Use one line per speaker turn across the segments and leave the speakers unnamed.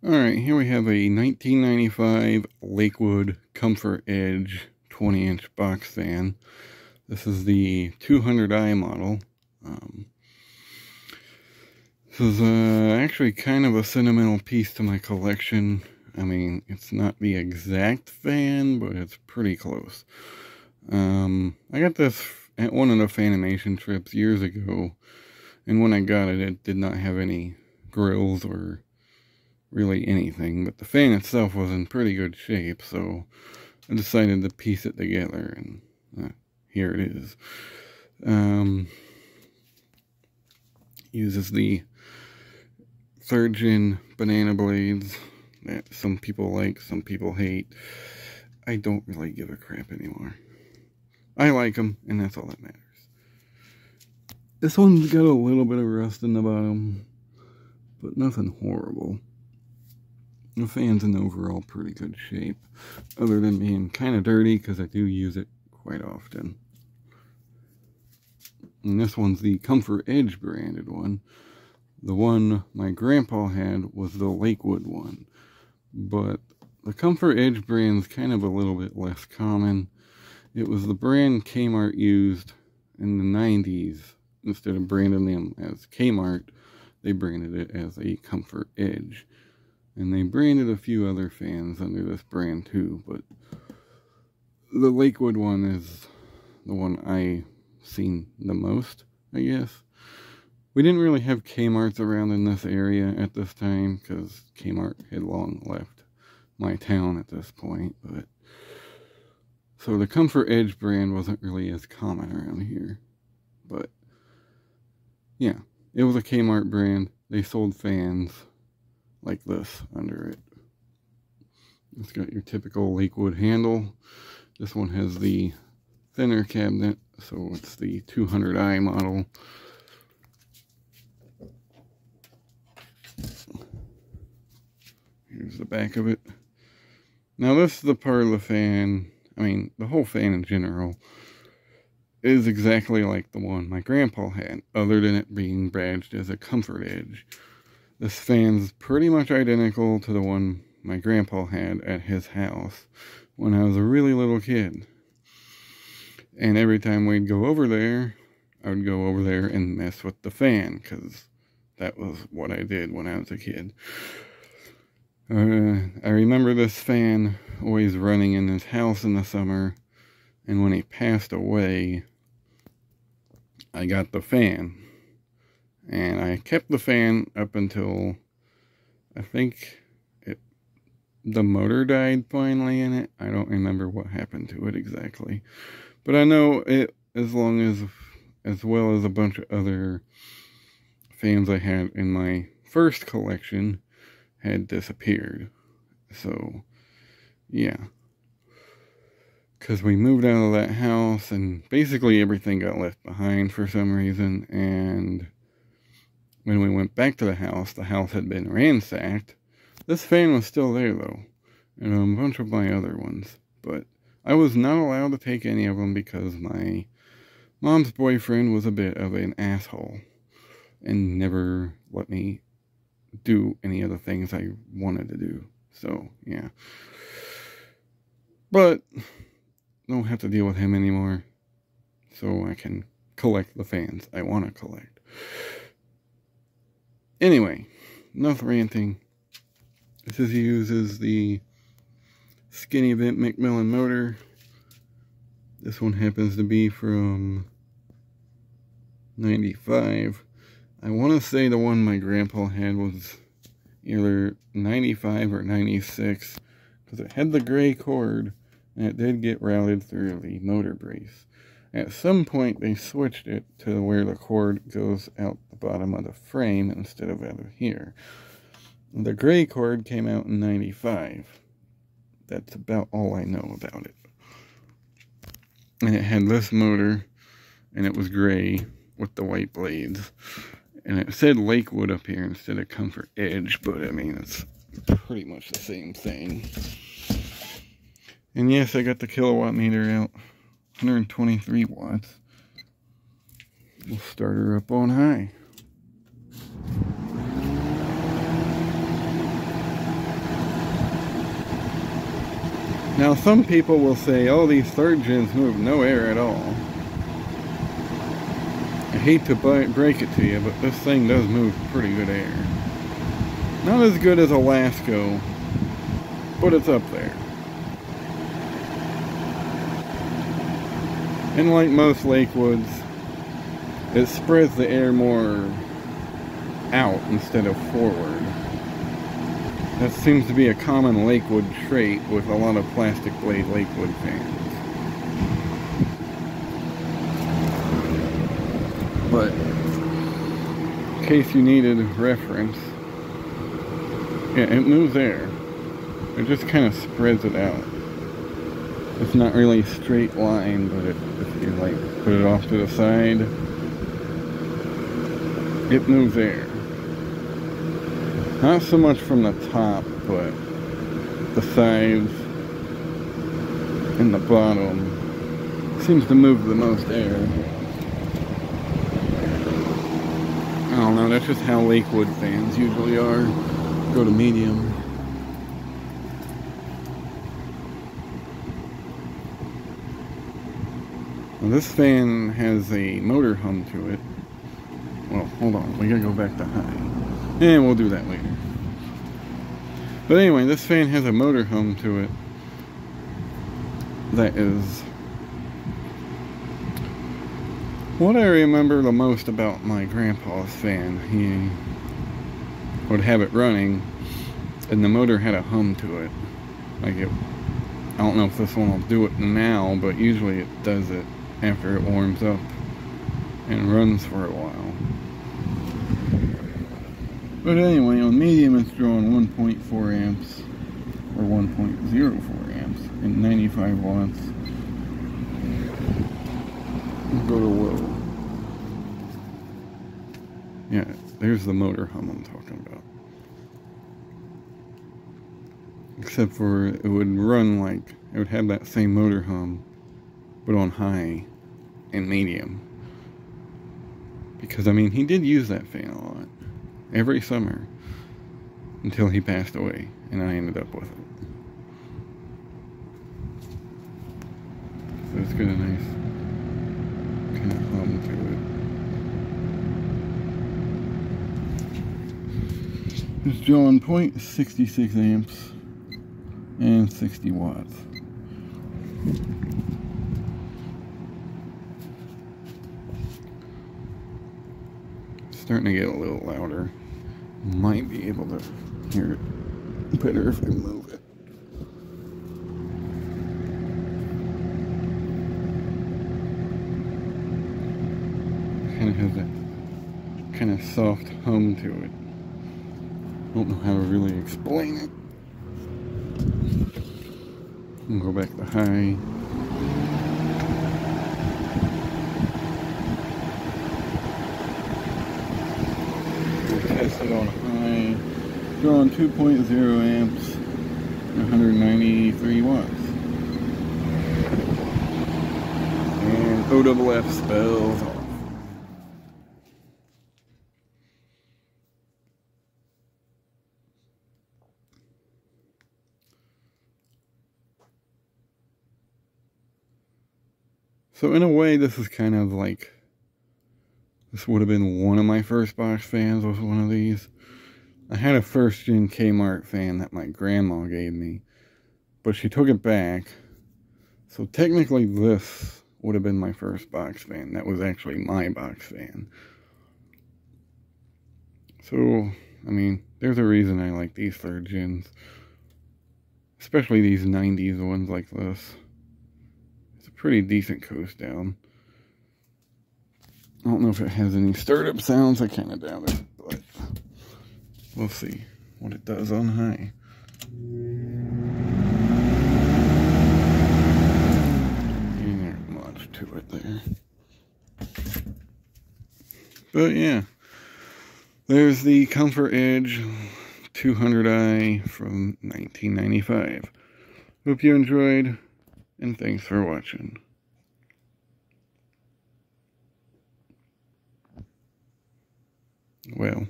Alright, here we have a 1995 Lakewood Comfort Edge 20-inch box fan. This is the 200i model. This is actually kind of a sentimental piece to my collection. I mean, it's not the exact fan, but it's pretty close. I got this at one of the Fanimation trips years ago, and when I got it, it did not have any grills or really anything, but the fan itself was in pretty good shape, so I decided to piece it together, and here it is. Uses the 3rd gen banana blades that some people like, some people hate. I don't really give a crap anymore. I like them, and that's all that matters. This one's got a little bit of rust in the bottom, but nothing horrible. The fan's in overall pretty good shape, other than being kind of dirty because I do use it quite often. And this one's the Comfort Edge branded one. The one my grandpa had was the Lakewood one, but the Comfort Edge brand's kind of a little bit less common. It was the brand Kmart used in the 90s. Instead of branding them as Kmart, they branded it as a Comfort Edge. And they branded a few other fans under this brand too, but the Lakewood one is the one I've seen the most, I guess. We didn't really have Kmarts around in this area at this time, because Kmart had long left my town at this point, but so the Comfort Edge brand wasn't really as common around here. But yeah, it was a Kmart brand. They sold fans like this under it. It's got your typical Lakewood handle. This one has the thinner cabinet, so it's the 200i model. Here's the back of it. Now this is the part of the fan, I mean the whole fan in general, is exactly like the one my grandpa had, other than it being badged as a Comfort Edge. This fan's pretty much identical to the one my grandpa had at his house when I was a really little kid. And every time we'd go over there, I would go over there and mess with the fan, because that was what I did when I was a kid. I remember this fan always running in his house in the summer, and when he passed away, I got the fan. And I kept the fan up until, I think, the motor died finally in it. I don't remember what happened to it exactly. But I know it, as well as a bunch of other fans I had in my first collection, had disappeared. So, yeah. Because we moved out of that house, and basically everything got left behind for some reason, and when we went back to the house had been ransacked. This fan was still there though, and a bunch of my other ones, but I was not allowed to take any of them because my mom's boyfriend was a bit of an asshole and never let me do any of the things I wanted to do. So yeah, but don't have to deal with him anymore, so I can collect the fans I want to collect. Anyway, enough ranting. This uses the Skinny Vent McMillan motor. This one happens to be from 95. I want to say the one my grandpa had was either 95 or 96, because it had the gray cord, and it did get routed through the motor brace. At some point, they switched it to where the cord goes out the bottom of the frame instead of out of here. The gray cord came out in 95. That's about all I know about it. And it had this motor, and it was gray with the white blades. And it said Lakewood up here instead of Comfort Edge, but I mean, it's pretty much the same thing. And yes, I got the kilowatt meter out. 123 watts. We'll start her up on high. Now some people will say, oh, these third gens move no air at all. I hate to break it to you, but this thing does move pretty good air. Not as good as a Lasco, but it's up there. And like most Lakewoods, it spreads the air more out instead of forward. That seems to be a common Lakewood trait with a lot of plastic blade Lakewood fans. But in case you needed reference, yeah, it moves air. It just kind of spreads it out. It's not really a straight line, but if you like put it off to the side, it moves air. Not so much from the top, but the sides and the bottom seems to move the most air. I don't know, that's just how Lakewood fans usually are. Go to medium. Well, this fan has a motor hum to it. Well, hold on, we gotta go back to high. And we'll do that later. But anyway, this fan has a motor hum to it that is what I remember the most about my grandpa's fan. He would have it running and the motor had a hum to it. Like it, I don't know if this one will do it now, but usually it does it after it warms up and runs for a while. But anyway, on medium it's drawing 1.4 amps or 1.04 amps and 95 watts. We'll go to low. Yeah, there's the motor hum I'm talking about. Except for it would run like, it would have that same motor hum, but on high and medium. Because I mean, he did use that fan a lot. Every summer. Until he passed away. And I ended up with it. So it's got a nice kind of hum to it. It's drawing 0.66 amps and 60 watts. Starting to get a little louder. Might be able to hear it better if I move it. Kind of has that kind of soft hum to it. Don't know how to really explain it. I'll go back to high. Test it on high. Drawing 2.0 amps, 193 watts. And OFF spells off. So in a way, this is kind of like, this would have been one of my first box fans, was one of these. I had a first gen Kmart fan that my grandma gave me, but she took it back. So technically this would have been my first box fan. That was actually my box fan. So, I mean, there's a reason I like these third gens. Especially these 90s ones like this. It's a pretty decent coast down. I don't know if it has any startup sounds. I kind of doubt it, but we'll see what it does on high. And there's much to it there. But yeah, there's the Comfort Edge 200i from 1995. Hope you enjoyed, and thanks for watching. Well,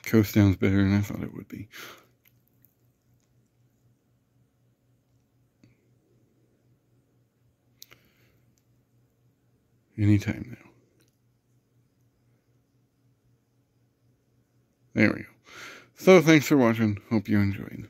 coast sounds better than I thought it would be. Anytime now. There we go. So thanks for watching. Hope you enjoyed.